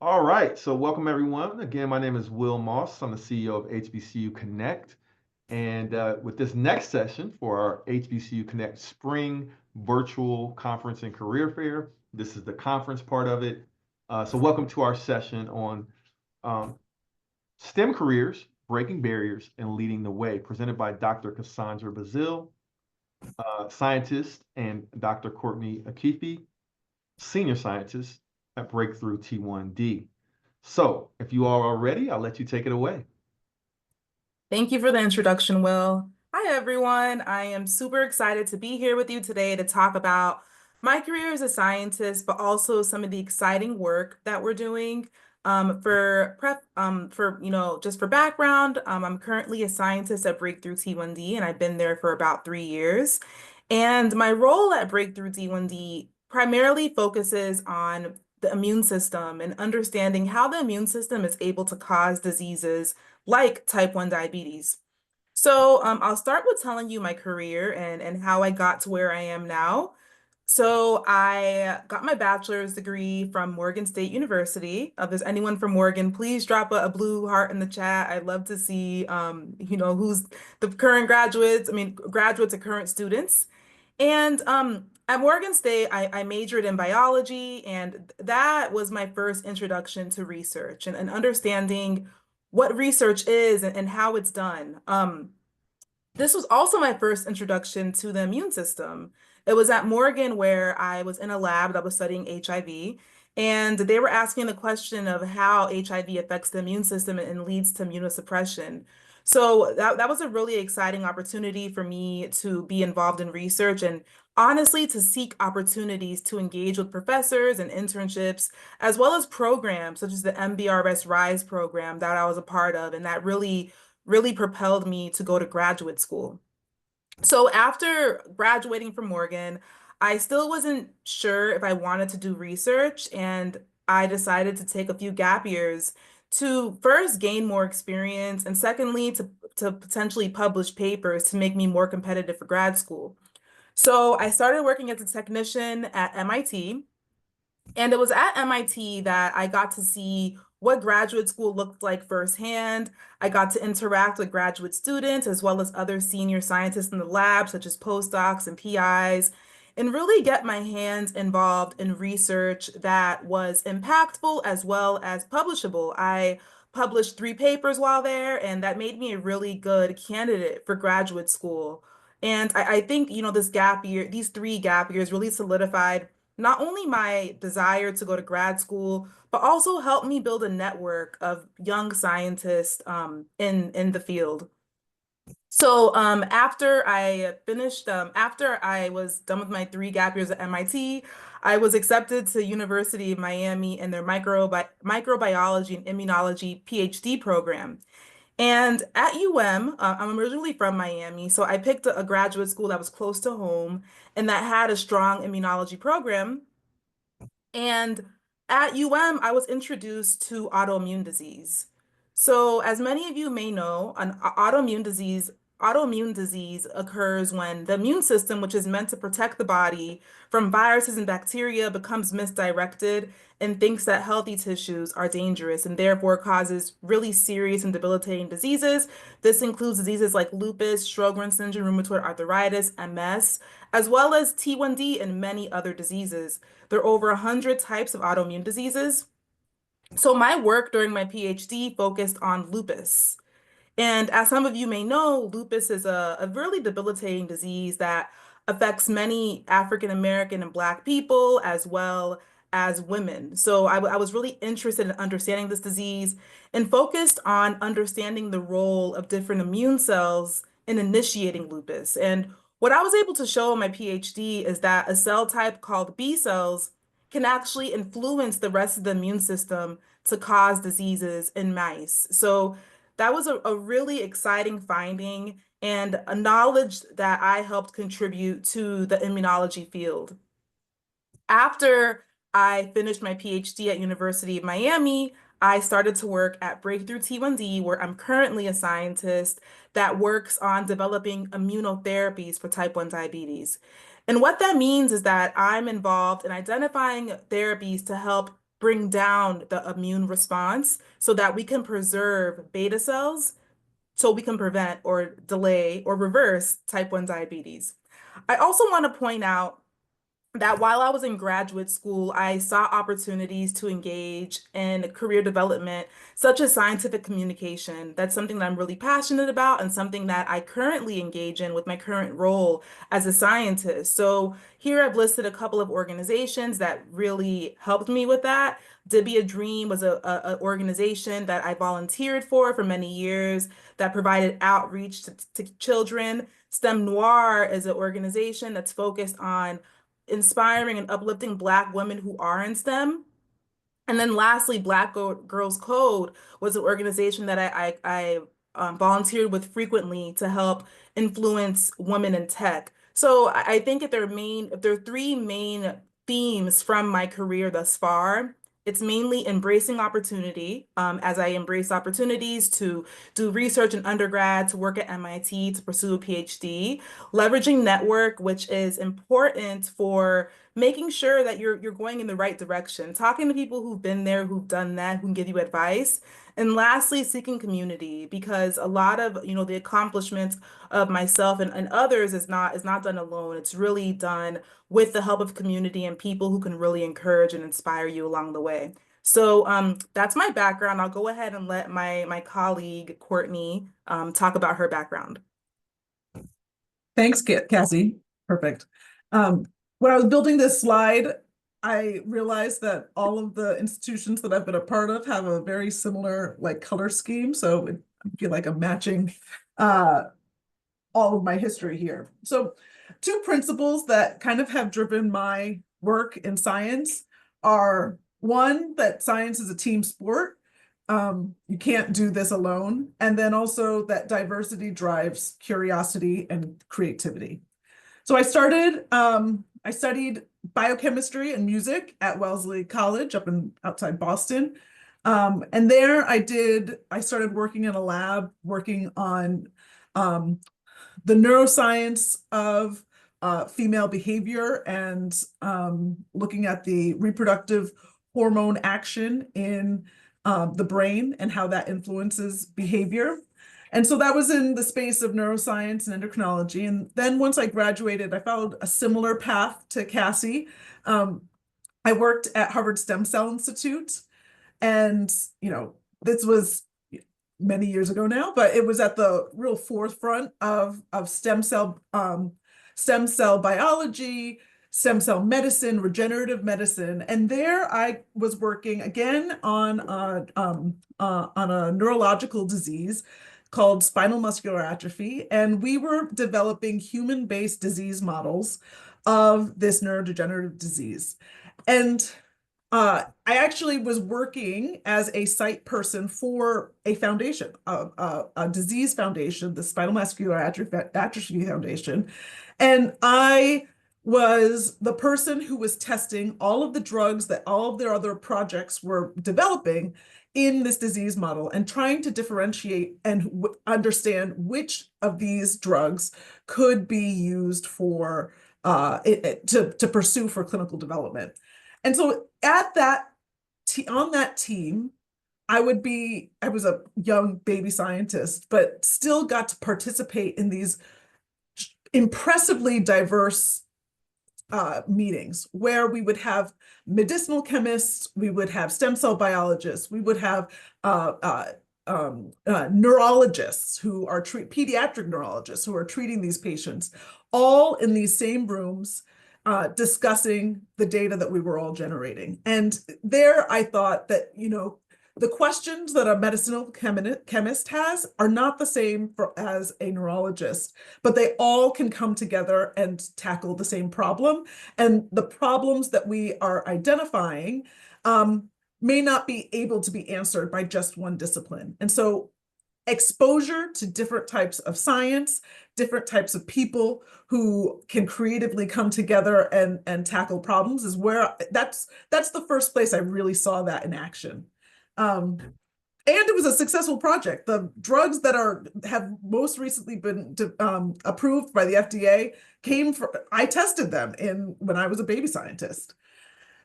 All right, so welcome everyone. Again, my name is Will Moss. I'm the CEO of HBCU Connect. And with this next session for our HBCU Connect Spring Virtual Conference and Career Fair, this is the conference part of it. So welcome to our session on um, STEM careers, breaking barriers, and leading the way, presented by Dr. Cassandra Bazile, scientist, and Dr. Courtney Ackeifi, senior scientist at Breakthrough T1D. So, if you are all ready, I'll let you take it away. Thank you for the introduction, Will. Hi, everyone. I am super excited to be here with you today to talk about my career as a scientist, but also some of the exciting work that we're doing. Just for background, I'm currently a scientist at Breakthrough T1D, and I've been there for about 3 years. And my role at Breakthrough T1D primarily focuses on the immune system and understanding how the immune system is able to cause diseases like type 1 diabetes. I'll start with telling you my career and how I got to where I am now. So I got my bachelor's degree from Morgan State University. If there's anyone from Morgan, please drop a blue heart in the chat. I'd love to see, who's the current graduates. I mean, graduates are current students. And at Morgan State, I majored in biology, and that was my first introduction to research and understanding what research is and how it's done. This was also my first introduction to the immune system. It was at Morgan where I was in a lab that was studying HIV, and they were asking the question of how HIV affects the immune system and leads to immunosuppression. So that was a really exciting opportunity for me to be involved in research and honestly to seek opportunities to engage with professors and internships, as well as programs such as the MBRS RISE program that I was a part of, and that really propelled me to go to graduate school. So after graduating from Morgan, I still wasn't sure if I wanted to do research, and I decided to take a few gap years to first gain more experience, and secondly, to potentially publish papers to make me more competitive for grad school. So I started working as a technician at MIT, and it was at MIT that I got to see what graduate school looked like firsthand. I got to interact with graduate students as well as other senior scientists in the lab, such as postdocs and PIs, and really get my hands involved in research that was impactful as well as publishable. I published 3 papers while there, and that made me a really good candidate for graduate school. And I think, this gap year, these 3 gap years really solidified not only my desire to go to grad school, but also helped me build a network of young scientists in the field. After I was done with my 3 gap years at MIT, I was accepted to University of Miami in their microbiology and immunology PhD program. And at UM, I'm originally from Miami, so I picked a graduate school that was close to home and that had a strong immunology program. And at UM, I was introduced to autoimmune disease. So, as many of you may know, autoimmune disease occurs when the immune system, which is meant to protect the body from viruses and bacteria, becomes misdirected and thinks that healthy tissues are dangerous and therefore causes really serious and debilitating diseases. This includes diseases like lupus, Sjogren's syndrome, rheumatoid arthritis, MS, as well as T1D and many other diseases. There are over 100 types of autoimmune diseases. So my work during my PhD focused on lupus. And as some of you may know, lupus is a really debilitating disease that affects many African American and Black people as well as women. So I was really interested in understanding this disease and focused on understanding the role of different immune cells in initiating lupus. And what I was able to show in my PhD is that a cell type called B cells can actually influence the rest of the immune system to cause diseases in mice. So that was a really exciting finding and a knowledge that I helped contribute to the immunology field. After I finished my PhD at University of Miami, I started to work at Breakthrough T1D, where I'm currently a scientist that works on developing immunotherapies for type 1 diabetes. And what that means is that I'm involved in identifying therapies to help bring down the immune response so that we can preserve beta cells so we can prevent or delay or reverse type 1 diabetes. I also want to point out that while I was in graduate school, I saw opportunities to engage in career development, such as scientific communication. That's something that I'm really passionate about and something that I currently engage in with my current role as a scientist. So here I've listed a couple of organizations that really helped me with that. To Be a Dream was a organization that I volunteered for many years that provided outreach to children. STEM Noir is an organization that's focused on inspiring and uplifting Black women who are in STEM. And then lastly, Girls Code was an organization that I volunteered with frequently to help influence women in tech. So I think if there are three main themes from my career thus far, it's mainly embracing opportunity, as I embrace opportunities to do research in undergrad, to work at MIT, to pursue a PhD, leveraging network, which is important for making sure that you're going in the right direction, talking to people who've been there, who've done that, who can give you advice. And lastly, seeking community, because a lot of, the accomplishments of myself and others is not done alone. It's really done with the help of community and people who can really encourage and inspire you along the way. So that's my background. I'll go ahead and let my colleague Courtney talk about her background. Thanks, Cassie. Perfect. When I was building this slide, I realized that all of the institutions that I've been a part of have a very similar color scheme. So I feel like I'm matching all of my history here. So two principles that kind of have driven my work in science are, one, that science is a team sport. You can't do this alone. And then also that diversity drives curiosity and creativity. So I studied biochemistry and music at Wellesley College outside Boston. And there I started working in a lab working on the neuroscience of female behavior and looking at the reproductive hormone action in the brain and how that influences behavior. And so that was in the space of neuroscience and endocrinology. And then once I graduated, I followed a similar path to Cassie. I worked at Harvard Stem Cell Institute. And, this was many years ago now, but it was at the real forefront of stem cell biology, stem cell medicine, regenerative medicine. And there I was working again on a neurological disease called spinal muscular atrophy. And we were developing human-based disease models of this neurodegenerative disease. And I actually was working as a site person for a foundation, a disease foundation, the Spinal Muscular Atrophy Foundation. And I was the person who was testing all of the drugs that all of their other projects were developing in this disease model and trying to differentiate and understand which of these drugs could be used for to pursue for clinical development. And so on that team, I was a young baby scientist, but still got to participate in these impressively diverse meetings where we would have medicinal chemists, we would have stem cell biologists, we would have neurologists who are pediatric neurologists who are treating these patients, all in these same rooms, discussing the data that we were all generating. And there I thought that, the questions that a medicinal chemist has are not the same as a neurologist, but they all can come together and tackle the same problem. And the problems that we are identifying may not be able to be answered by just one discipline. And so exposure to different types of science, different types of people who can creatively come together and tackle problems is where that's the first place I really saw that in action. And it was a successful project. The drugs that have most recently been approved by the FDA I tested them when I was a baby scientist.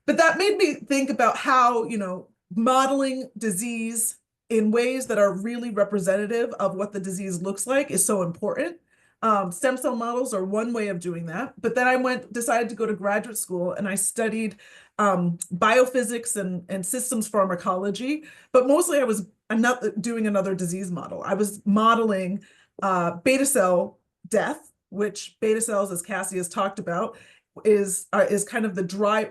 But that made me think about how, you know, modeling disease in ways that are really representative of what the disease looks like is so important. Stem cell models are one way of doing that. But then I decided to go to graduate school, and I studied biophysics and systems pharmacology. But mostly I'm not doing another disease model. I was modeling beta cell death, which beta cells, as Cassie has talked about, is kind of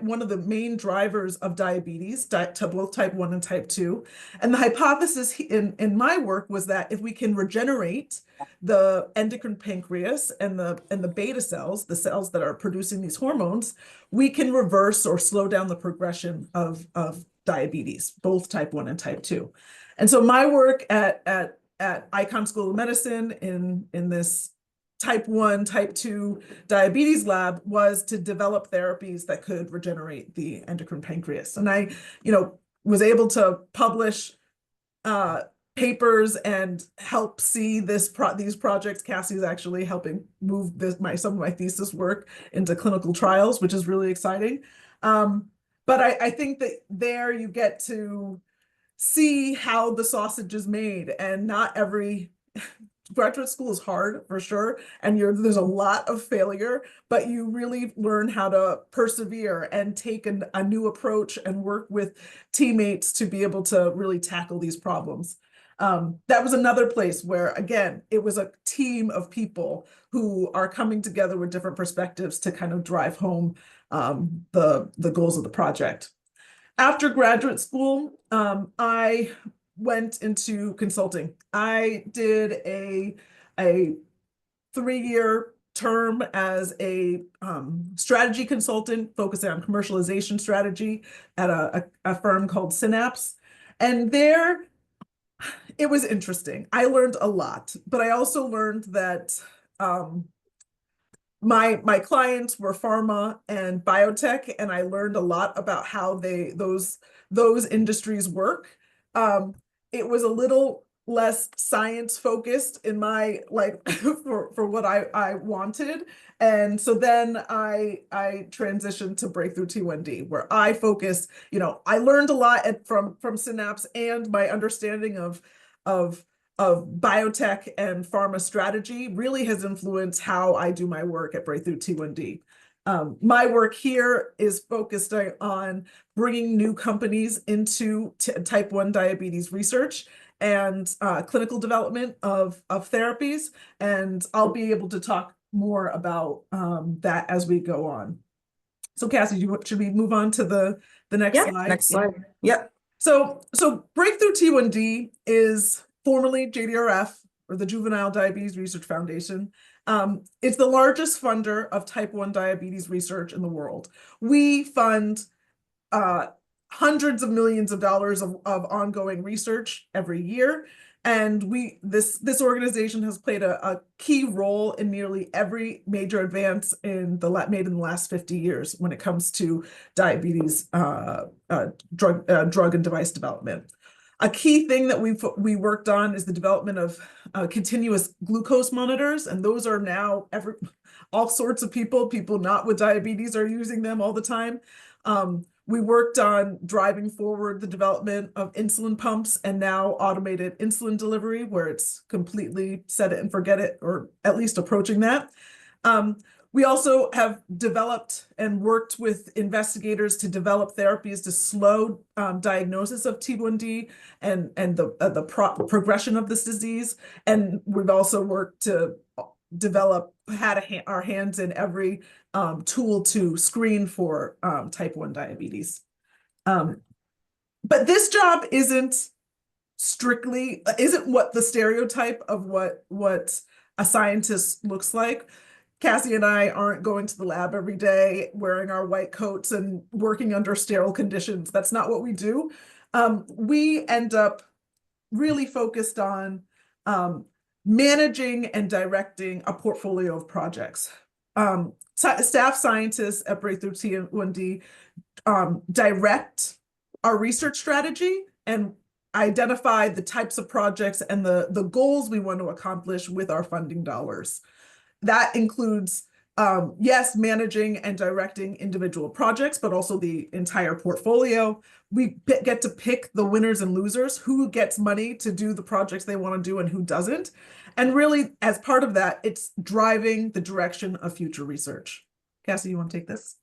one of the main drivers of diabetes, to both type 1 and type 2. And the hypothesis in my work was that if we can regenerate the endocrine pancreas and the beta cells, the cells that are producing these hormones, we can reverse or slow down the progression of diabetes, both type 1 and type 2. And so my work at Icahn School of Medicine in this type 1, type 2 diabetes lab was to develop therapies that could regenerate the endocrine pancreas. And I, was able to publish papers and help see these projects. Cassie's actually helping move some of my thesis work into clinical trials, which is really exciting. But I think that there you get to see how the sausage is made, and not every graduate school is hard for sure, and there's a lot of failure, but you really learn how to persevere and take a new approach and work with teammates to be able to really tackle these problems. That was another place where, again, it was a team of people who are coming together with different perspectives to kind of drive home the goals of the project. After graduate school, I went into consulting. I did a 3-year term as a strategy consultant focusing on commercialization strategy at a firm called Synapse. And there, it was interesting. I learned a lot, but I also learned that my clients were pharma and biotech, and I learned a lot about how those industries work. It was a little less science focused in my for what I wanted. And so then I transitioned to Breakthrough T1D, where I focus, I learned a lot from Synapse, and my understanding of biotech and pharma strategy really has influenced how I do my work at Breakthrough T1D. My work here is focused on bringing new companies into type 1 diabetes research and clinical development of therapies. And I'll be able to talk more about that as we go on. So Cassie, should we move on to the next slide? Next slide. Yep. So Breakthrough T1D is formerly JDRF, or the Juvenile Diabetes Research Foundation. It's the largest funder of type 1 diabetes research in the world. We fund hundreds of millions of dollars of ongoing research every year. And this organization has played a key role in nearly every major advance made in the last 50 years when it comes to diabetes drug and device development. A key thing that we worked on is the development of continuous glucose monitors, and those are now all sorts of people not with diabetes are using them all the time. We worked on driving forward the development of insulin pumps and now automated insulin delivery, where it's completely set it and forget it, or at least approaching that. We also have developed and worked with investigators to develop therapies to slow diagnosis of T1D and the progression of this disease. And we've also worked to had our hands in every tool to screen for type 1 diabetes. But this job isn't what the stereotype of what a scientist looks like. Cassie and I aren't going to the lab every day wearing our white coats and working under sterile conditions. That's not what we do. We end up really focused on managing and directing a portfolio of projects. Staff scientists at Breakthrough T1D direct our research strategy and identify the types of projects and the goals we want to accomplish with our funding dollars. That includes Yes, managing and directing individual projects, but also the entire portfolio. We get to pick the winners and losers, who gets money to do the projects they want to do and who doesn't. And really, as part of that, it's driving the direction of future research. Cassie, you want to take this?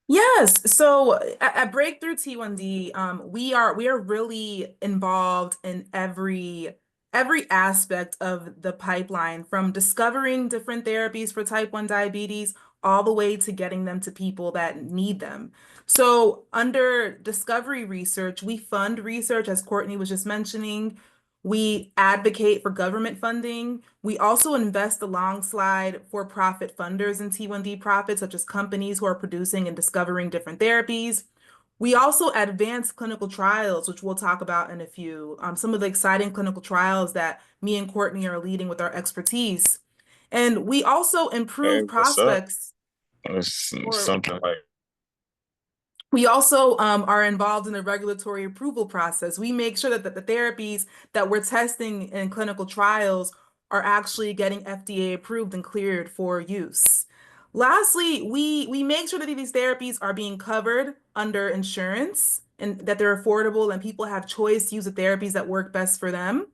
Yes. So at Breakthrough T1D, we are really involved in every aspect of the pipeline, from discovering different therapies for type 1 diabetes all the way to getting them to people that need them. So under discovery research, we fund research, as Courtney was just mentioning. We advocate for government funding. We also invest alongside for-profit funders in T1D profits, such as companies who are producing and discovering different therapies. We also advance clinical trials, which we'll talk about in a few. Some of the exciting clinical trials that me and Courtney are leading with our expertise. And we also Hey, improve what's up? prospects It's for something like We also are involved in the regulatory approval process. We make sure that the therapies that we're testing in clinical trials are actually getting FDA approved and cleared for use. Lastly, we make sure that these therapies are being covered under insurance and that they're affordable and people have choice to use the therapies that work best for them.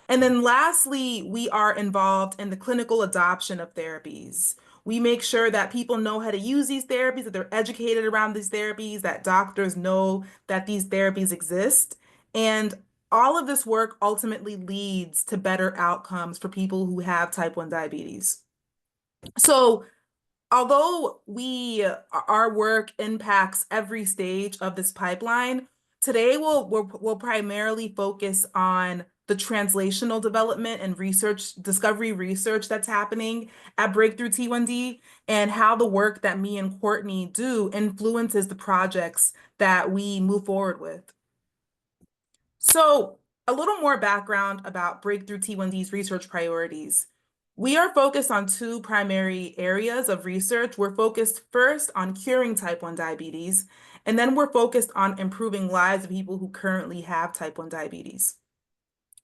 And then lastly, we are involved in the clinical adoption of therapies. We make sure that people know how to use these therapies, that they're educated around these therapies, that doctors know that these therapies exist. And all of this work ultimately leads to better outcomes for people who have type 1 diabetes. So although our work impacts every stage of this pipeline, today we'll primarily focus on the translational development and discovery research that's happening at Breakthrough T1D, and how the work that me and Courtney do influences the projects that we move forward with. So a little more background about Breakthrough T1D's research priorities. We are focused on two primary areas of research. We're focused first on curing type 1 diabetes, and then we're focused on improving lives of people who currently have type 1 diabetes.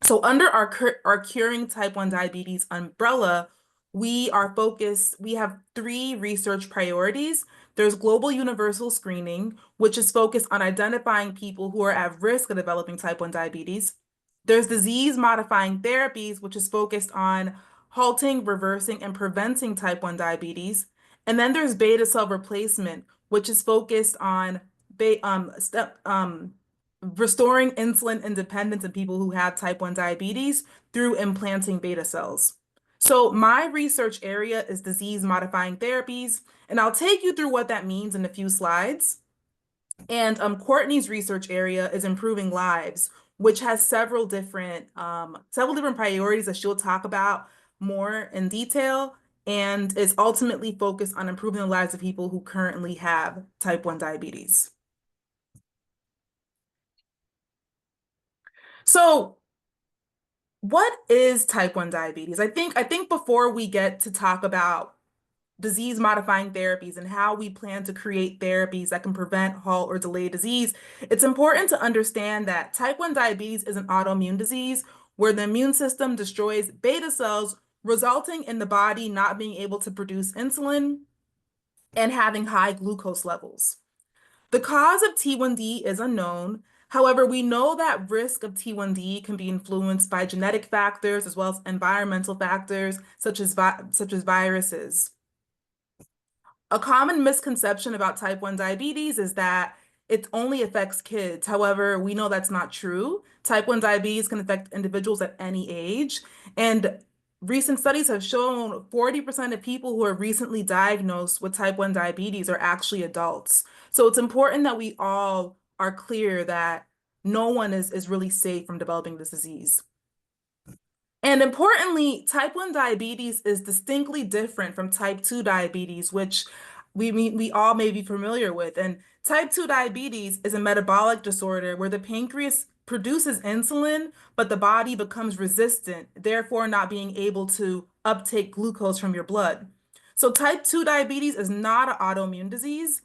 So under our Curing Type 1 Diabetes umbrella, we have three research priorities. There's global universal screening, which is focused on identifying people who are at risk of developing type 1 diabetes. There's disease-modifying therapies, which is focused on halting, reversing, and preventing type 1 diabetes. And then there's beta cell replacement, which is focused on restoring insulin independence in people who have type 1 diabetes through implanting beta cells. So my research area is disease-modifying therapies, and I'll take you through what that means in a few slides. And Courtney's research area is improving lives, which has several different priorities that she'll talk about more in detail, and is ultimately focused on improving the lives of people who currently have type 1 diabetes. So what is type 1 diabetes? I think before we get to talk about disease-modifying therapies and how we plan to create therapies that can prevent, halt, or delay disease, it's important to understand that type 1 diabetes is an autoimmune disease where the immune system destroys beta cells, resulting in the body not being able to produce insulin and having high glucose levels. The cause of T1D is unknown. However, we know that risk of T1D can be influenced by genetic factors as well as environmental factors such as viruses. A common misconception about type 1 diabetes is that it only affects kids. However, we know that's not true. Type 1 diabetes can affect individuals at any age. And recent studies have shown 40% of people who are recently diagnosed with type 1 diabetes are actually adults. So it's important that we all are clear that no one is really safe from developing this disease. And importantly, type 1 diabetes is distinctly different from type 2 diabetes, which we all may be familiar with. And type 2 diabetes is a metabolic disorder where the pancreas produces insulin, but the body becomes resistant, therefore not being able to uptake glucose from your blood. So type 2 diabetes is not an autoimmune disease,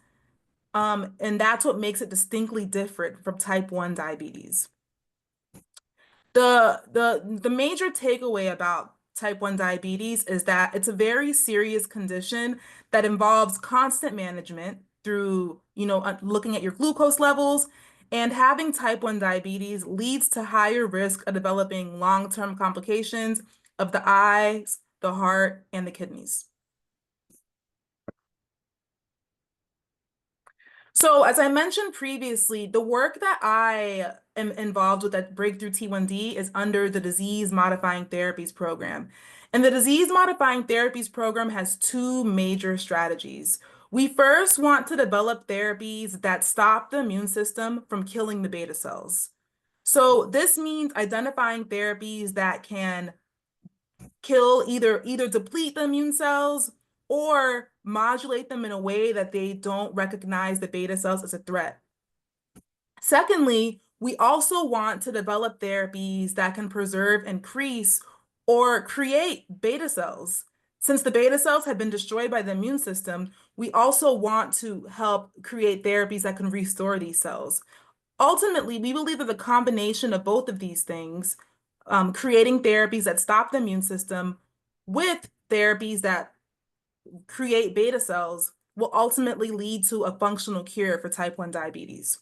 and that's what makes it distinctly different from type 1 diabetes. The major takeaway about type 1 diabetes is that it's a very serious condition that involves constant management through, looking at your glucose levels. And having type 1 diabetes leads to higher risk of developing long-term complications of the eyes, the heart, and the kidneys. So as I mentioned previously, the work that I am involved with at Breakthrough T1D is under the Disease Modifying Therapies program. And the Disease Modifying Therapies program has two major strategies. We first want to develop therapies that stop the immune system from killing the beta cells. So this means identifying therapies that can kill, either deplete the immune cells or modulate them in a way that they don't recognize the beta cells as a threat. Secondly, we also want to develop therapies that can preserve, increase, or create beta cells. Since the beta cells have been destroyed by the immune system, we also want to help create therapies that can restore these cells. Ultimately, we believe that the combination of both of these things, creating therapies that stop the immune system with therapies that create beta cells, will ultimately lead to a functional cure for type 1 diabetes.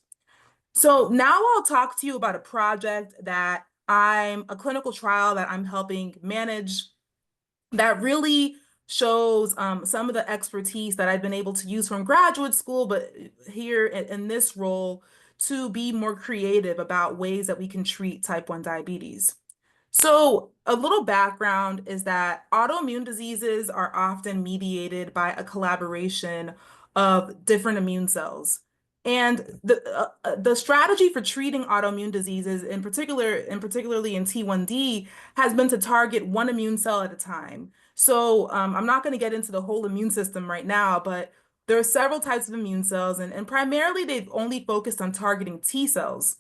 So now I'll talk to you about a project that a clinical trial that I'm helping manage that really shows some of the expertise that I've been able to use from graduate school, but here in this role, to be more creative about ways that we can treat type 1 diabetes. So a little background is that autoimmune diseases are often mediated by a collaboration of different immune cells. And the strategy for treating autoimmune diseases, particularly in T1D, has been to target one immune cell at a time. So I'm not going to get into the whole immune system right now, but there are several types of immune cells, and primarily they've only focused on targeting T cells.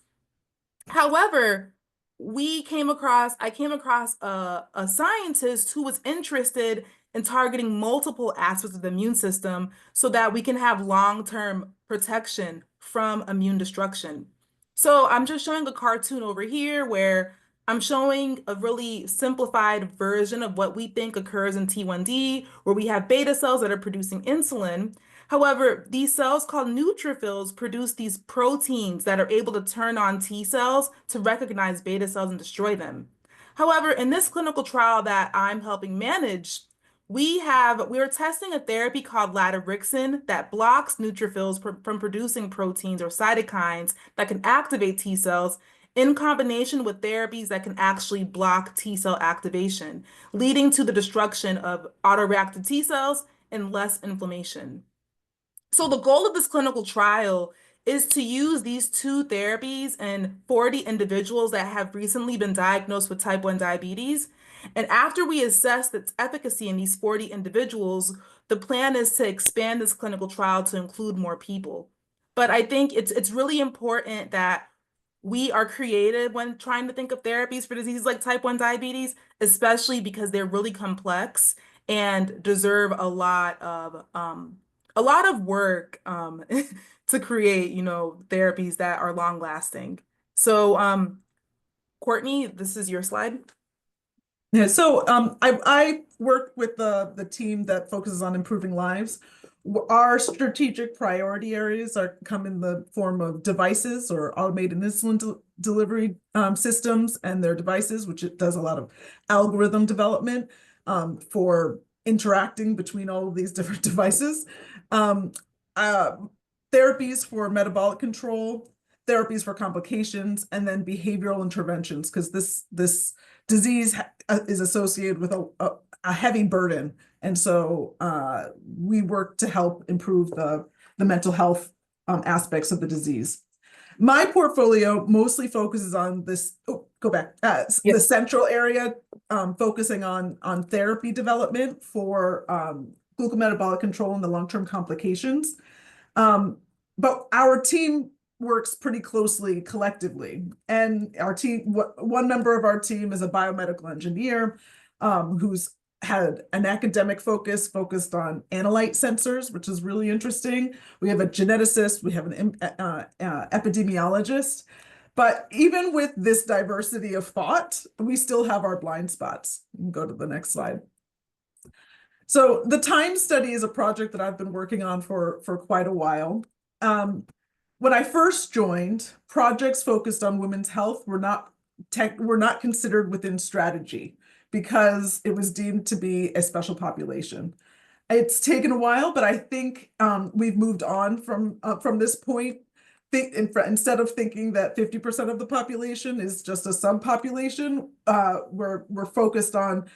However, I came across a scientist who was interested in targeting multiple aspects of the immune system so that we can have long-term protection from immune destruction. So I'm just showing a cartoon over here where I'm showing a really simplified version of what we think occurs in T1D, where we have beta cells that are producing insulin. However, these cells called neutrophils produce these proteins that are able to turn on T cells to recognize beta cells and destroy them. However, in this clinical trial that I'm helping manage, we are testing a therapy called latorixin that blocks neutrophils from producing proteins or cytokines that can activate T cells, in combination with therapies that can actually block T cell activation, leading to the destruction of autoreactive T cells and less inflammation. So the goal of this clinical trial is to use these two therapies in 40 individuals that have recently been diagnosed with type 1 diabetes. And after we assess its efficacy in these 40 individuals, the plan is to expand this clinical trial to include more people. But I think it's really important that we are creative when trying to think of therapies for diseases like type 1 diabetes, especially because they're really complex and deserve a lot of work to create, therapies that are long lasting. So, Courtney, this is your slide. Yeah, so I work with the team that focuses on improving lives. Our strategic priority areas come in the form of devices or automated insulin delivery systems and their devices, which it does a lot of algorithm development for interacting between all of these different devices. Therapies for metabolic control, therapies for complications, and then behavioral interventions, because this disease is associated with a heavy burden. And so we work to help improve the mental health aspects of the disease. My portfolio mostly focuses on this, the central area, focusing on therapy development for glucometabolic control and the long-term complications. But our team works pretty closely collectively. And our team, one member of our team is a biomedical engineer who's had an academic focused on analyte sensors, which is really interesting. We have a geneticist, we have an epidemiologist. But even with this diversity of thought, we still have our blind spots. You can go to the next slide. So the time study is a project that I've been working on for quite a while. When I first joined, projects focused on women's health were not considered within strategy because it was deemed to be a special population. It's taken a while, but I think we've moved on from this point. Instead of thinking that 50% of the population is just a subpopulation, we're focused on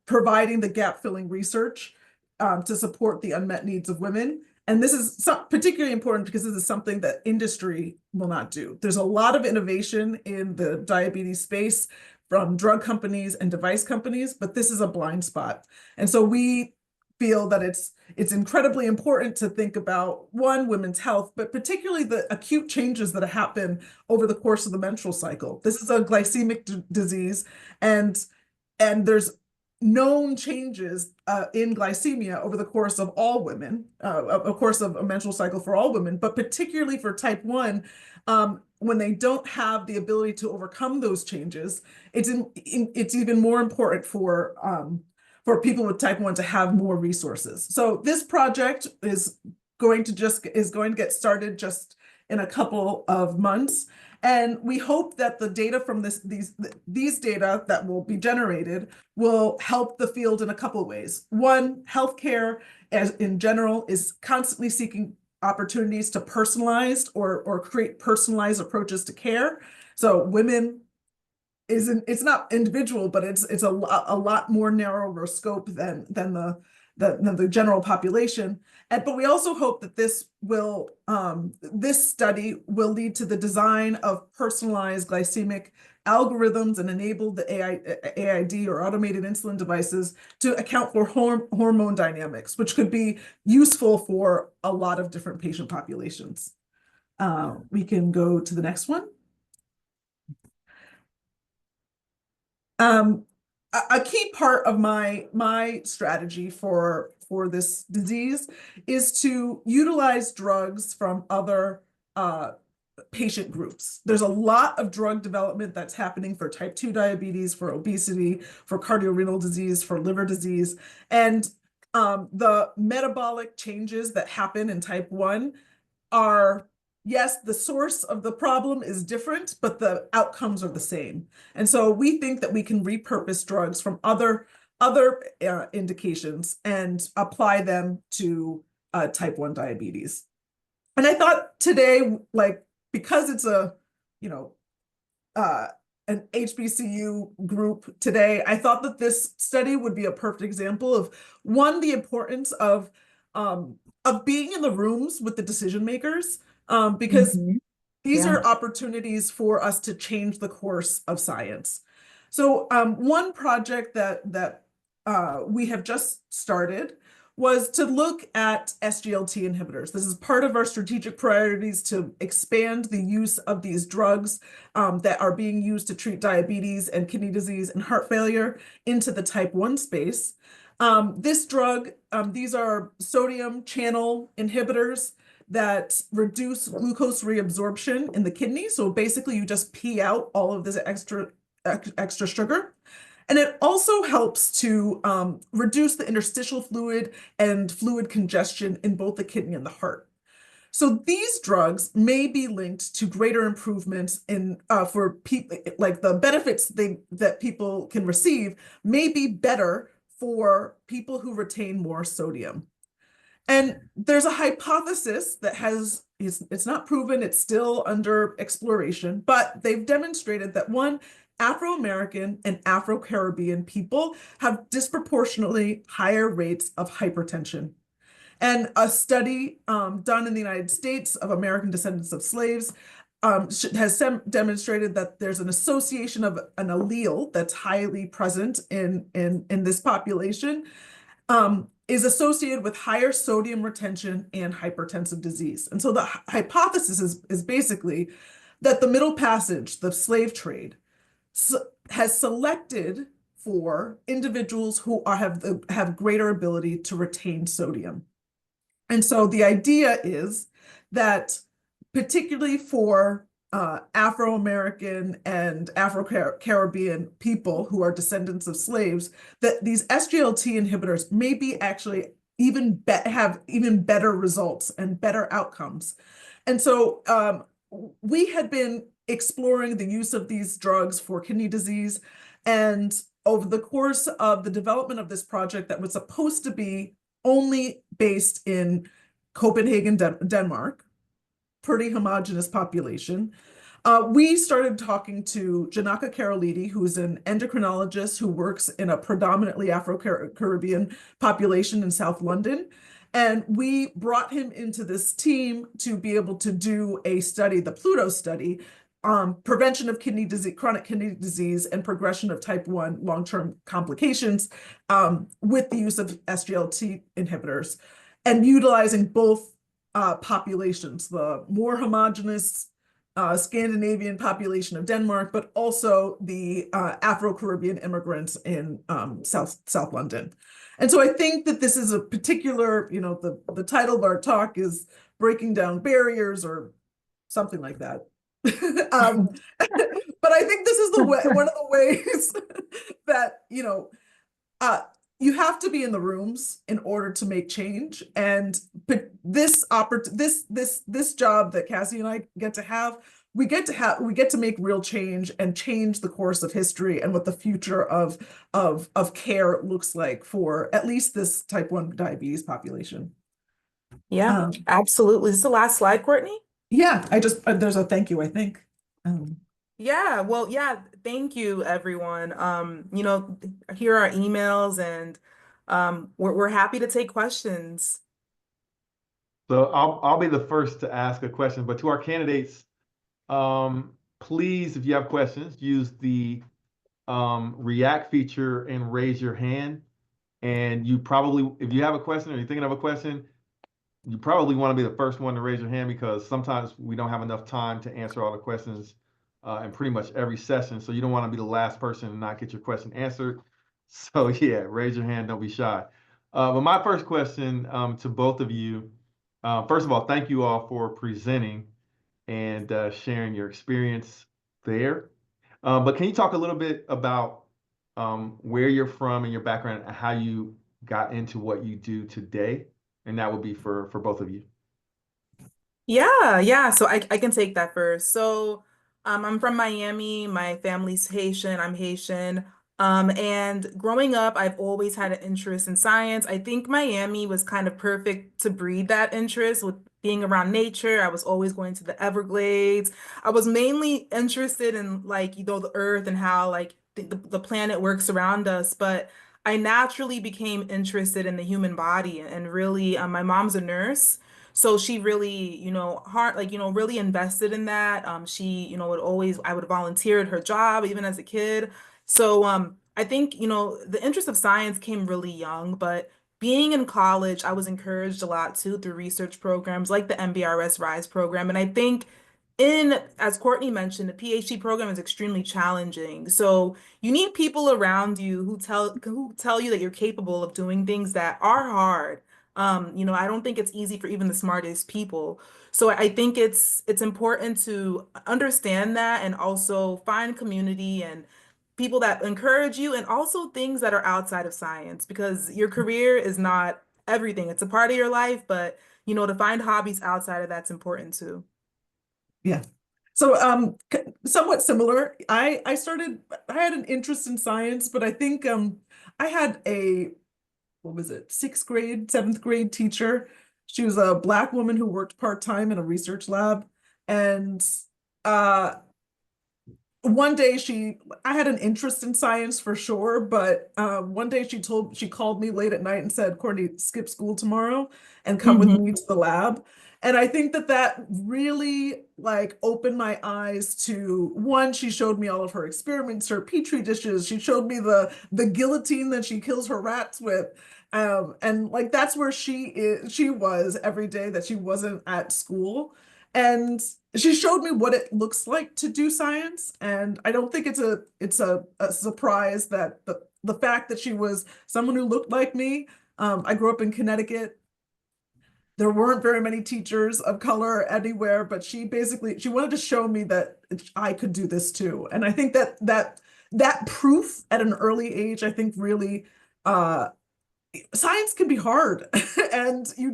providing the gap-filling research to support the unmet needs of women. And this is particularly important because this is something that industry will not do. There's a lot of innovation in the diabetes space from drug companies and device companies, but this is a blind spot. And so we feel that it's incredibly important to think about, one, women's health, but particularly the acute changes that happen over the course of the menstrual cycle. This is a glycemic disease, and there's known changes in glycemia over the course of all women, of course of a menstrual cycle for all women, but particularly for type 1, when they don't have the ability to overcome those changes, it's even more important for people with type 1 to have more resources. So this project is going to get started just in a couple of months. And we hope that the data from these data that will be generated will help the field in a couple of ways. One, healthcare as in general is constantly seeking opportunities to personalize or create personalized approaches to care. So women it's not individual, but it's a lot more narrower scope than the general population. But we also hope that this study will lead to the design of personalized glycemic algorithms and enable the AID or automated insulin devices to account for hormone dynamics, which could be useful for a lot of different patient populations. We can go to the next one. A key part of my strategy for this disease is to utilize drugs from other patient groups. There's a lot of drug development that's happening for type 2 diabetes, for obesity, for cardiorenal disease, for liver disease. And the metabolic changes that happen in type 1 are, yes, the source of the problem is different, but the outcomes are the same. And so we think that we can repurpose drugs from other indications and apply them to type 1 diabetes. And I thought today, because it's an HBCU group today, I thought that this study would be a perfect example of, one, the importance of being in the rooms with the decision makers, because these are opportunities for us to change the course of science. So one project that we have just started was to look at SGLT inhibitors. This is part of our strategic priorities to expand the use of these drugs that are being used to treat diabetes and kidney disease and heart failure into the type 1 space. This drug, these are sodium channel inhibitors that reduce glucose reabsorption in the kidney. So basically you just pee out all of this extra sugar. And it also helps to reduce the interstitial fluid and fluid congestion in both the kidney and the heart. So these drugs may be linked to greater improvements in for people, like the benefits that people can receive may be better for people who retain more sodium. And there's a hypothesis that it's not proven, it's still under exploration, but they've demonstrated that, one, Afro-American and Afro-Caribbean people have disproportionately higher rates of hypertension. And a study done in the United States of American descendants of slaves has demonstrated that there's an association of an allele that's highly present in this population, is associated with higher sodium retention and hypertensive disease. And so the hypothesis is basically that the Middle Passage, the slave trade, has selected for individuals who have greater ability to retain sodium. And so the idea is that particularly for Afro-American and Afro-Caribbean people who are descendants of slaves, that these SGLT inhibitors may be actually have even better results and better outcomes. And so we had been exploring the use of these drugs for kidney disease. And over the course of the development of this project that was supposed to be only based in Copenhagen, Denmark, pretty homogenous population, we started talking to Janaka Karolidi, who's an endocrinologist who works in a predominantly Afro-Caribbean population in South London. And we brought him into this team to be able to do a study, the Pluto study, prevention of kidney disease, chronic kidney disease, and progression of type 1 long-term complications with the use of SGLT inhibitors, and utilizing both populations, the more homogeneous Scandinavian population of Denmark, but also the Afro-Caribbean immigrants in South London. And so I think that this is a particular, the title of our talk is Breaking Down Barriers or something like that. But I think this is one of the ways that, you have to be in the rooms in order to make change. And this job that Cassie and I get to have, we get to make real change and change the course of history and what the future of care looks like for at least this type 1 diabetes population. Yeah, absolutely. Is this the last slide, Courtney? Yeah, there's a thank you, I think. Yeah, well, yeah, thank you, everyone. Here are emails, and we're happy to take questions. So I'll be the first to ask a question, but to our candidates, please, if you have questions, use the React feature and raise your hand. And if you have a question or you're thinking of a question, you probably want to be the first one to raise your hand, because sometimes we don't have enough time to answer all the questions in pretty much every session. So you don't want to be the last person and not get your question answered. So yeah, raise your hand, don't be shy. But my first question to both of you, first of all, thank you all for presenting and sharing your experience there. But can you talk a little bit about where you're from and your background and how you got into what you do today? And that would be for both of you. Yeah. So I can take that first. So I'm from Miami. My family's Haitian. I'm Haitian. And growing up, I've always had an interest in science. I think Miami was kind of perfect to breed that interest with being around nature. I was always going to the Everglades. I was mainly interested in the earth and how the planet works around us. But I naturally became interested in the human body, and really, my mom's a nurse. So she really, really invested in that. She, I would volunteer at her job even as a kid. So I think, the interest of science came really young, but being in college, I was encouraged a lot too through research programs like the MBRS Rise program. And I think as Courtney mentioned, the PhD program is extremely challenging. So you need people around you who tell you that you're capable of doing things that are hard. I don't think it's easy for even the smartest people. So I think it's important to understand that and also find community and people that encourage you, and also things that are outside of science, because your career is not everything. It's a part of your life, but to find hobbies outside of that's important too. Yeah. So somewhat similar. I had an interest in science, but I think I had what was it, 6th grade, 7th grade teacher. She was a Black woman who worked part-time in a research lab. And one day I had an interest in science for sure, but one day she called me late at night and said, Courtney, skip school tomorrow and come with me to the lab. And I think that really opened my eyes to, one, she showed me all of her experiments, her Petri dishes. She showed me the guillotine that she kills her rats with. And that's where she was every day that she wasn't at school. And she showed me what it looks like to do science. And I don't think it's a surprise that the fact that she was someone who looked like me. I grew up in Connecticut. there weren't very many teachers of color anywhere, but she wanted to show me that I could do this too. And I think that proof at an early age, I think really science can be hard and you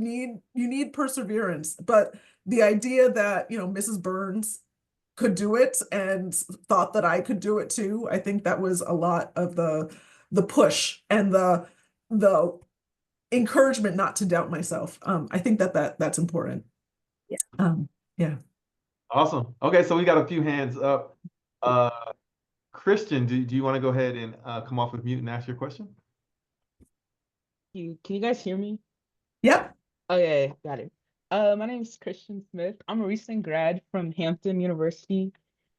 need perseverance. But the idea that, Mrs. Burns could do it and thought that I could do it too, I think that was a lot of the push and the encouragement not to doubt myself. I think that's important. Yeah. Yeah. Awesome. Okay, so we got a few hands up. Christian, do you want to go ahead and come off of mute and ask your question? Can you guys hear me? Yep. Oh yeah, got it. My name is Christian Smith. I'm a recent grad from Hampton University,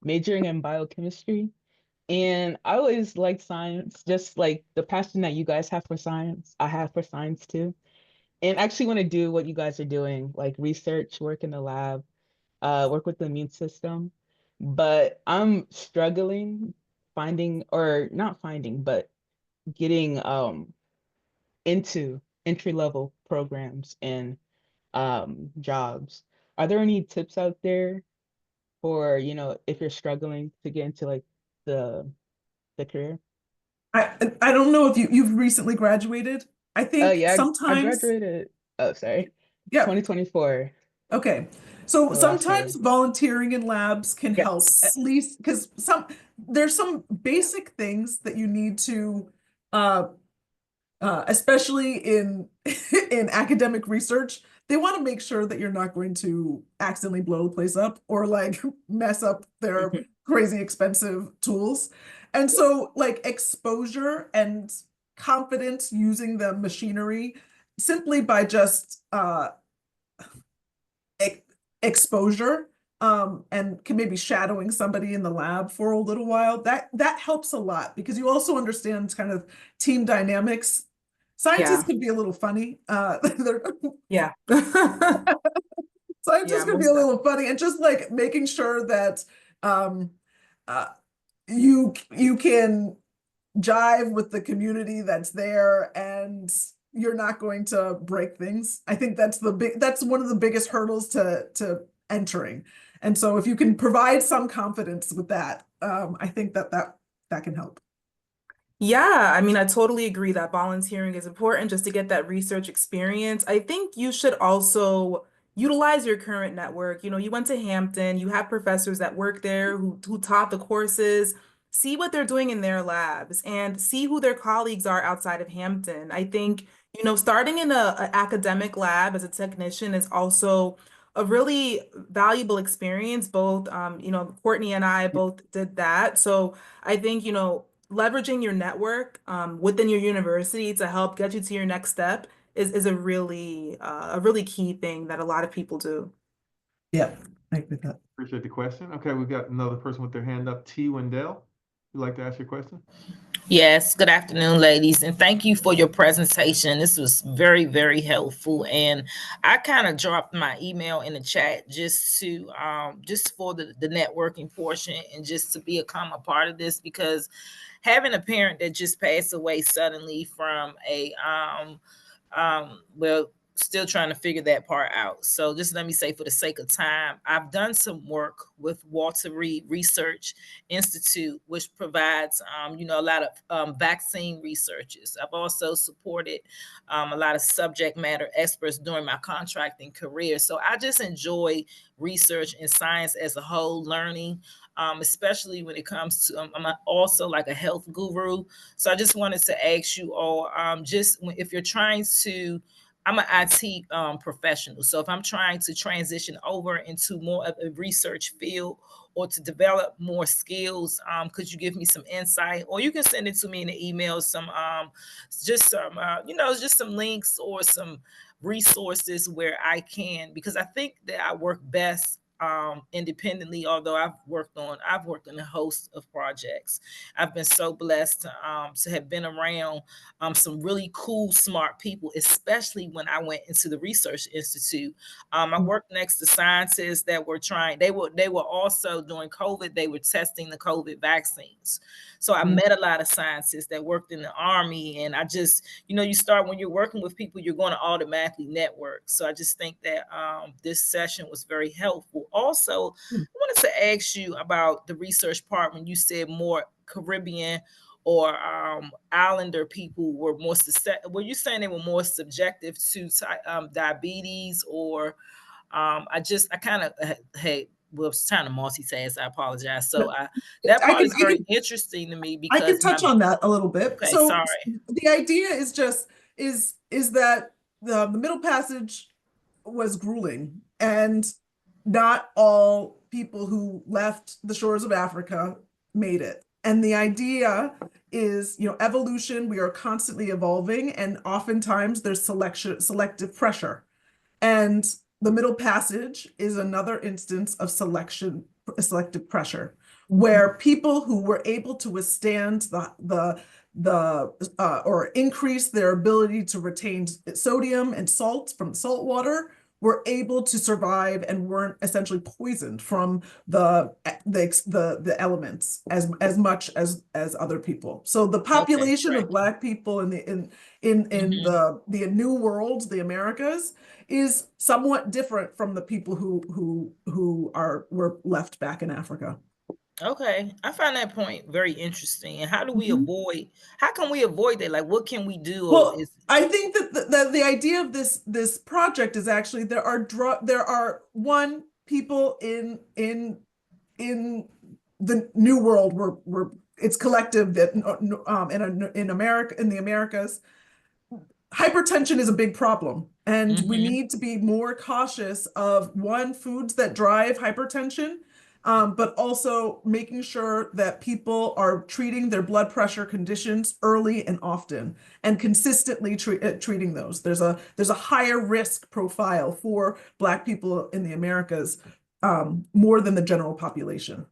majoring in biochemistry. And I always liked science, just like the passion that you guys have for science, I have for science too. And actually want to do what you guys are doing, like research, work in the lab, work with the immune system. But I'm struggling but getting into entry-level programs and jobs. Are there any tips out there for, if you're struggling to get into like the career? I don't know if you've recently graduated. I think Yeah, I sometimes, graduated, oh, sorry, yeah. 2024. Okay. So The last year. sometimes volunteering in labs can help, Yes. at least because there's some basic things that you need to especially in in academic research, they want to make sure that you're not going to accidentally blow the place up or like mess up their crazy expensive tools. And so like exposure and confidence using the machinery simply by just exposure and can maybe shadowing somebody in the lab for a little while, that helps a lot because you also understand kind of team dynamics. Scientists can be a little funny. Yeah. Scientists can be a little funny, and just like making sure that you can jive with the community that's there and you're not going to break things. I think that's one of the biggest hurdles to entering. And so if you can provide some confidence with that, I think that can help. Yeah, I mean, I totally agree that volunteering is important just to get that research experience. I think you should also utilize your current network. You went to Hampton, you have professors that work there who taught the courses. See what they're doing in their labs and see who their colleagues are outside of Hampton. I think, starting in a academic lab as a technician is also a really valuable experience. Both, Courtney and I both did that. So I think, leveraging your network within your university to help get you to your next step is a really key thing that a lot of people do. Yeah, I agree with that. Appreciate the question. Okay, we've got another person with their hand up. T. Wendell, you'd like to ask your question? Yes, good afternoon, ladies, and thank you for your presentation. This was very, very helpful, and I kind of dropped my email in the chat just for the networking portion and just to become a part of this, because having a parent that just passed away suddenly from a well, still trying to figure that part out. So just let me say, for the sake of time, I've done some work with Walter Reed Research Institute, which provides, a lot of vaccine researchers. I've also supported a lot of subject matter experts during my contracting career. So I just enjoy research and science as a whole, learning, especially when it comes to, I'm also like a health guru. So I just wanted to ask you all, if you're trying to, I'm an IT professional. So if I'm trying to transition over into more of a research field or to develop more skills, could you give me some insight? Or you can send it to me in an email, some links or some resources where I can, because I think that I work best independently, although I've worked on a host of projects. I've been so blessed to have been around some really cool, smart people, especially when I went into the research institute. I worked next to scientists that were they were also during COVID, they were testing the COVID vaccines. So I met a lot of scientists that worked in the Army, and I just, you start when you're working with people, you're going to automatically network. So I just think that this session was very helpful. Also, I wanted to ask you about the research part when you said more Caribbean or islander people were more susceptible. Were you saying they were more subjective to diabetes, or I kind of was trying to multitask. I apologize. So that part is very interesting to me I because can touch on that a little bit. Okay, so sorry. The idea is just is that the Middle Passage was grueling, and not all people who left the shores of Africa made it. And the idea is, evolution, we are constantly evolving, and oftentimes there's selective pressure. And the Middle Passage is another instance of selective pressure, where people who were able to withstand or increase their ability to retain sodium and salt from salt water were able to survive and weren't essentially poisoned from the elements as much as other people. So the population of Black people in the New World, the Americas, is somewhat different from the people who were left back in Africa. Okay, I find that point very interesting. And how do we avoid? How can we avoid that? Like, what can we do? Well, I think that the idea of this project is actually there are people in the New World where it's collective that in America, in the Americas, hypertension is a big problem, and we need to be more cautious of foods that drive hypertension. But also making sure that people are treating their blood pressure conditions early and often, and consistently treating those. There's a higher risk profile for Black people in the Americas, more than the general population.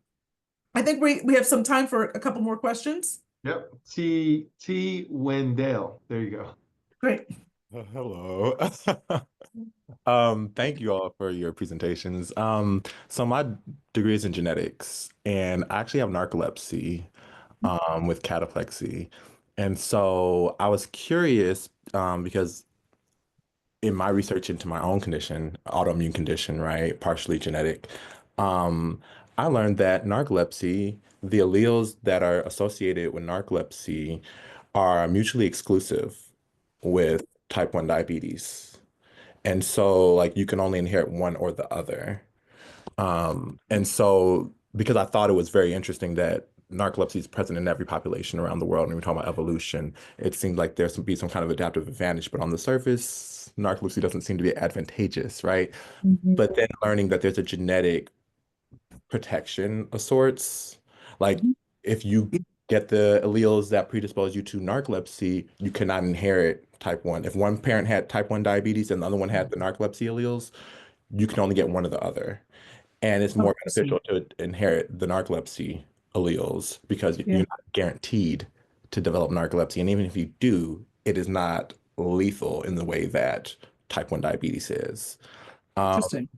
I think we have some time for a couple more questions. Yep. T. Wendell. There you go. Great. Hello. Thank you all for your presentations. So my degree is in genetics, and I actually have narcolepsy, with cataplexy. And so I was curious, because in my research into my own condition, autoimmune condition, right, partially genetic, I learned that narcolepsy, the alleles that are associated with narcolepsy are mutually exclusive with type 1 diabetes. And so like you can only inherit one or the other. And so because I thought it was very interesting that narcolepsy is present in every population around the world, and we're talking about evolution, it seemed like there's be some kind of adaptive advantage, but on the surface, narcolepsy doesn't seem to be advantageous, right? But then learning that there's a genetic protection of sorts, like if you get the alleles that predispose you to narcolepsy, you cannot inherit type 1. If one parent had type 1 diabetes and the other one had the narcolepsy alleles, you can only get one or the other. And it's more beneficial to inherit the narcolepsy alleles because you're not guaranteed to develop narcolepsy. And even if you do, it is not lethal in the way that type 1 diabetes is. Interesting.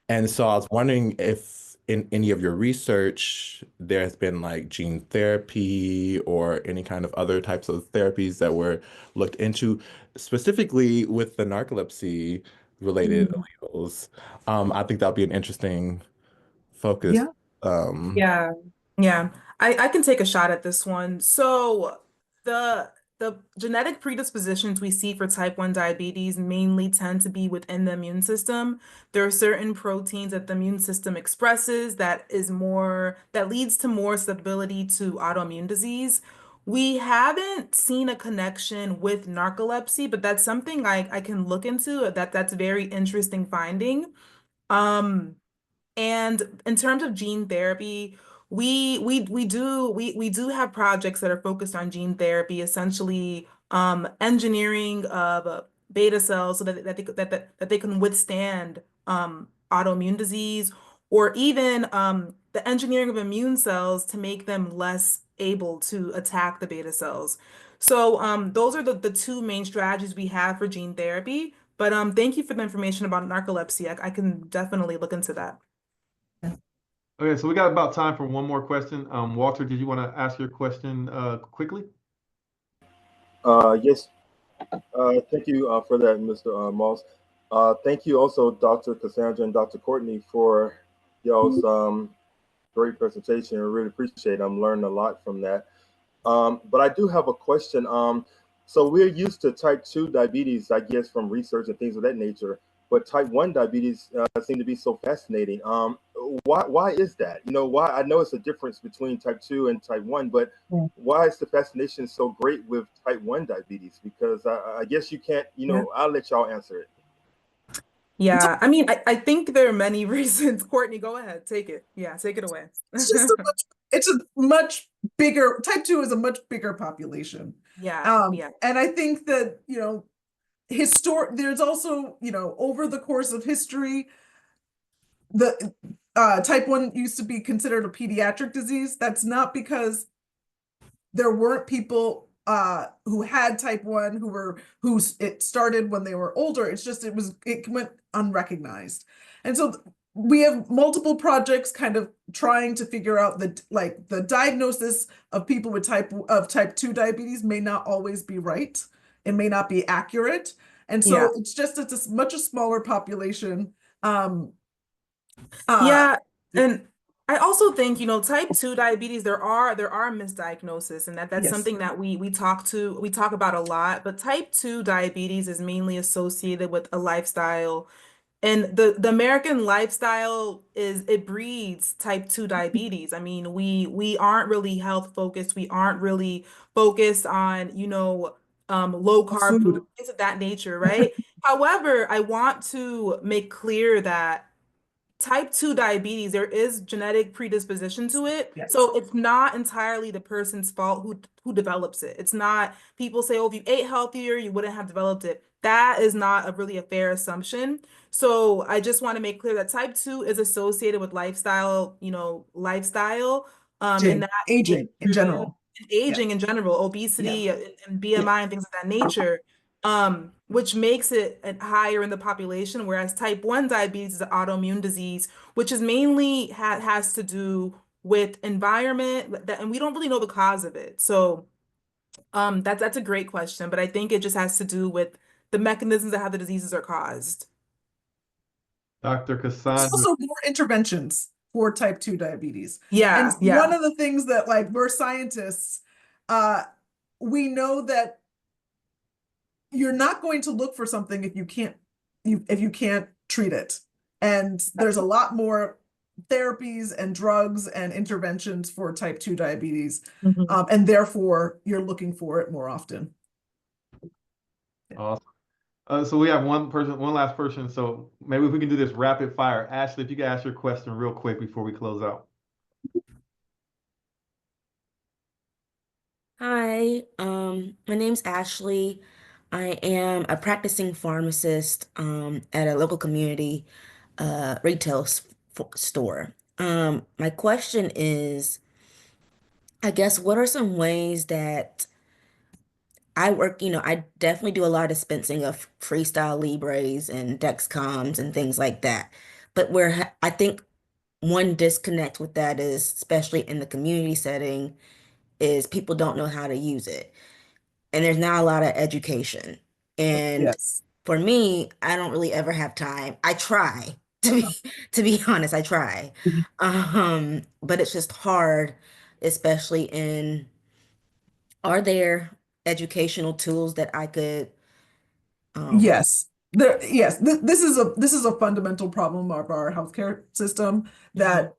And so I was wondering if in any of your research, there has been like gene therapy or any kind of other types of therapies that were looked into specifically with the narcolepsy related alleles. I think that would be an interesting focus. Yeah. I can take a shot at this one. So the genetic predispositions we see for type 1 diabetes mainly tend to be within the immune system. There are certain proteins that the immune system expresses that leads to more stability to autoimmune disease. We haven't seen a connection with narcolepsy, but that's something I can look into. That's a very interesting finding. And in terms of gene therapy, we do have projects that are focused on gene therapy, essentially engineering of beta cells so that they can withstand autoimmune disease, or even the engineering of immune cells to make them less able to attack the beta cells. So those are the two main strategies we have for gene therapy. But thank you for the information about narcolepsy. I can definitely look into that. Okay, so we got about time for one more question. Walter, did you want to ask your question quickly? Yes, thank you for that, Mr. Moss. Thank you also, Dr. Cassandra and Dr. Courtney, for y'all's great presentation. I really appreciate it. I'm learning a lot from that. But I do have a question. So we're used to type 2 diabetes, I guess, from research and things of that nature. But type 1 diabetes seem to be so fascinating. Why is that? You know, why? I know it's a difference between type 2 and type 1, but why is the fascination so great with type 1 diabetes? Because I guess you can't, you know, I'll let y'all answer it. Yeah, I mean, I think there are many reasons. Courtney, go ahead, take it. Yeah, take it away. It's a much bigger, type 2 is a much bigger population. Yeah. And I think that, you know, there's also, you know, over the course of history, the type 1 used to be considered a pediatric disease. That's not because there weren't people who had type 1 who it started when they were older. It's just it went unrecognized. And so we have multiple projects kind of trying to figure out the diagnosis of people with type 2 diabetes may not always be right. It may not be accurate. And so it's a much smaller population. Yeah, and I also think, you know, type 2 diabetes, there are misdiagnoses, and that's something that we talk about a lot. But type 2 diabetes is mainly associated with a lifestyle. And the American lifestyle it breeds type 2 diabetes. I mean, we aren't really health focused. We aren't really focused on, you know, low carb food, things of that nature, right? However, I want to make clear that type 2 diabetes, there is genetic predisposition to it. So it's not entirely the person's fault who develops it. It's not, people say, oh, if you ate healthier, you wouldn't have developed it. That is not really a fair assumption. So I just want to make clear that type 2 is associated with lifestyle, you know, and that aging in general. Aging in general, obesity and BMI and things of that nature. Which makes it higher in the population, whereas type 1 diabetes is an autoimmune disease, which is mainly has to do with environment, and we don't really know the cause of it. So that's a great question, but I think it just has to do with the mechanisms of how the diseases are caused. Dr. There's Cassandra. also more interventions for type 2 diabetes. Yeah, and one of the things that, like, we're scientists, we know that you're not going to look for something if you can't treat it. And there's a lot more therapies and drugs and interventions for type 2 diabetes. And therefore you're looking for it more often. Awesome. So we have one last person. So maybe if we can do this rapid fire. Ashley, if you can ask your question real quick before we close out. Hi, my name's Ashley. I am a practicing pharmacist at a local community retail store. My question is, I guess, what are some ways that I work, I definitely do a lot of dispensing of Freestyle Libres and Dexcoms and things like that. But where I think one disconnect with that is, especially in the community setting, is people don't know how to use it. And there's not a lot of education. And for me, I don't really ever have time. I try to be honest, I try. But it's just hard, especially are there educational tools that I could Yes. This is a fundamental problem of our healthcare system, that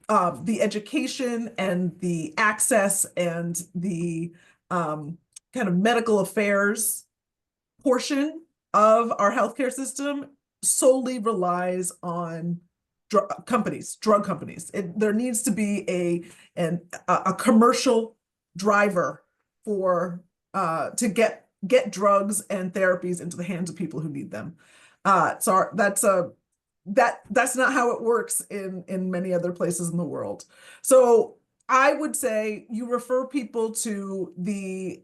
the education and the access and the kind of medical affairs portion of our healthcare system solely relies on drug companies. There needs to be a commercial driver for to get drugs and therapies into the hands of people who need them. So that's that's not how it works in many other places in the world. So I would say you refer people to the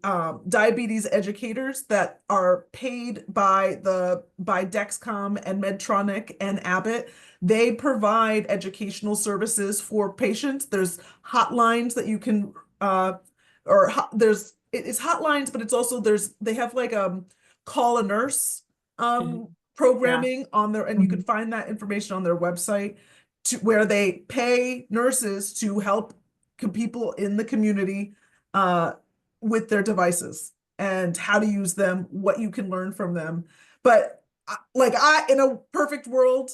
diabetes educators that are paid by Dexcom and Medtronic and Abbott. They provide educational services for patients. There's hotlines that you can it's hotlines, but it's also they have like call a nurse programming on their, and you can find that information on their website, to where they pay nurses to help people in the community with their devices and how to use them, what you can learn from them. But in a perfect world,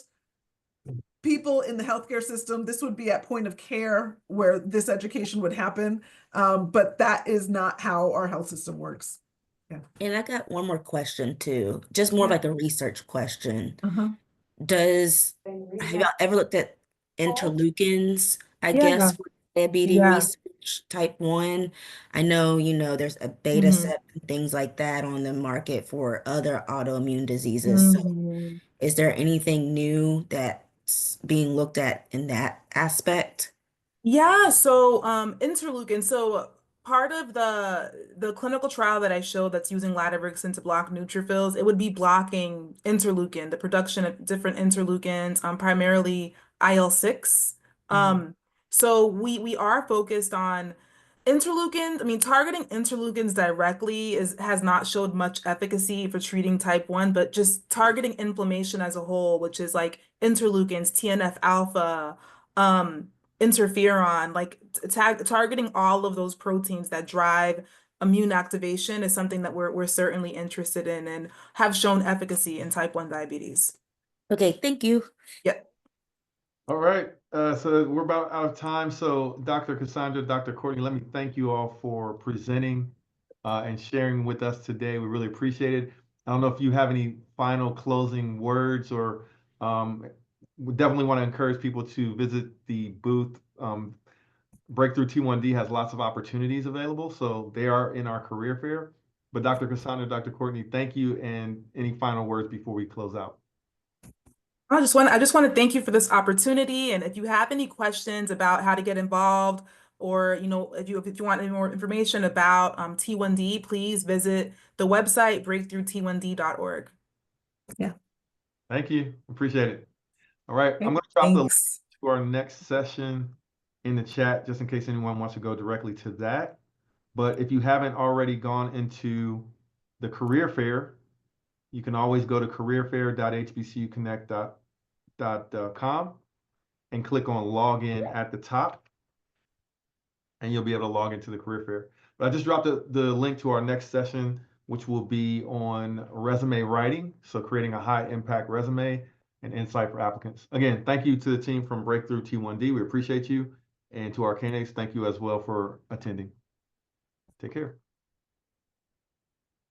people in the healthcare system, this would be at point of care where this education would happen. But that is not how our health system works. Yeah. And I got one more question too, just more of Yeah. like a research question. Uh-huh. Have y'all ever looked at interleukins, I Yeah. guess, for diabetes Yeah. research, type 1? I know, there's a beta set and things like that on the market for other autoimmune diseases. So is there anything new that's being looked at in that aspect? Yeah, so interleukin. So part of the clinical trial that I showed that's using latanoprostene to block neutrophils, it would be blocking interleukin, the production of different interleukins, primarily IL-6. So we are focused on interleukins. I mean, targeting interleukins directly has not showed much efficacy for treating type 1, but just targeting inflammation as a whole, which is like interleukins, TNF alpha, interferon, like targeting all of those proteins that drive immune activation is something that we're certainly interested in and have shown efficacy in type 1 diabetes. Okay, thank you. Yep. All right, so we're about out of time. So Dr. Cassandra, Dr. Courtney, let me thank you all for presenting and sharing with us today. We really appreciate it. I don't know if you have any final closing words, or we definitely want to encourage people to visit the booth. Breakthrough T1D has lots of opportunities available, so they are in our career fair. But Dr. Cassandra, Dr. Courtney, thank you, and any final words before we close out? I just want to thank you for this opportunity. And if you have any questions about how to get involved, or if you want any more information about T1D, please visit the website breakthrought1d.org. Yeah. Thank you. Appreciate it. All right, Okay, I'm going to drop the link thanks. to our next session in the chat, just in case anyone wants to go directly to that. But if you haven't already gone into the career fair, you can always go to careerfair.hbcuconnect.com and click on login at the top, and you'll be able to log into the career fair. But I just dropped the link to our next session, which will be on resume writing, so creating a high impact resume and insight for applicants. Again, thank you to the team from Breakthrough T1D. We appreciate you. And to our candidates, thank you as well for attending. Take care.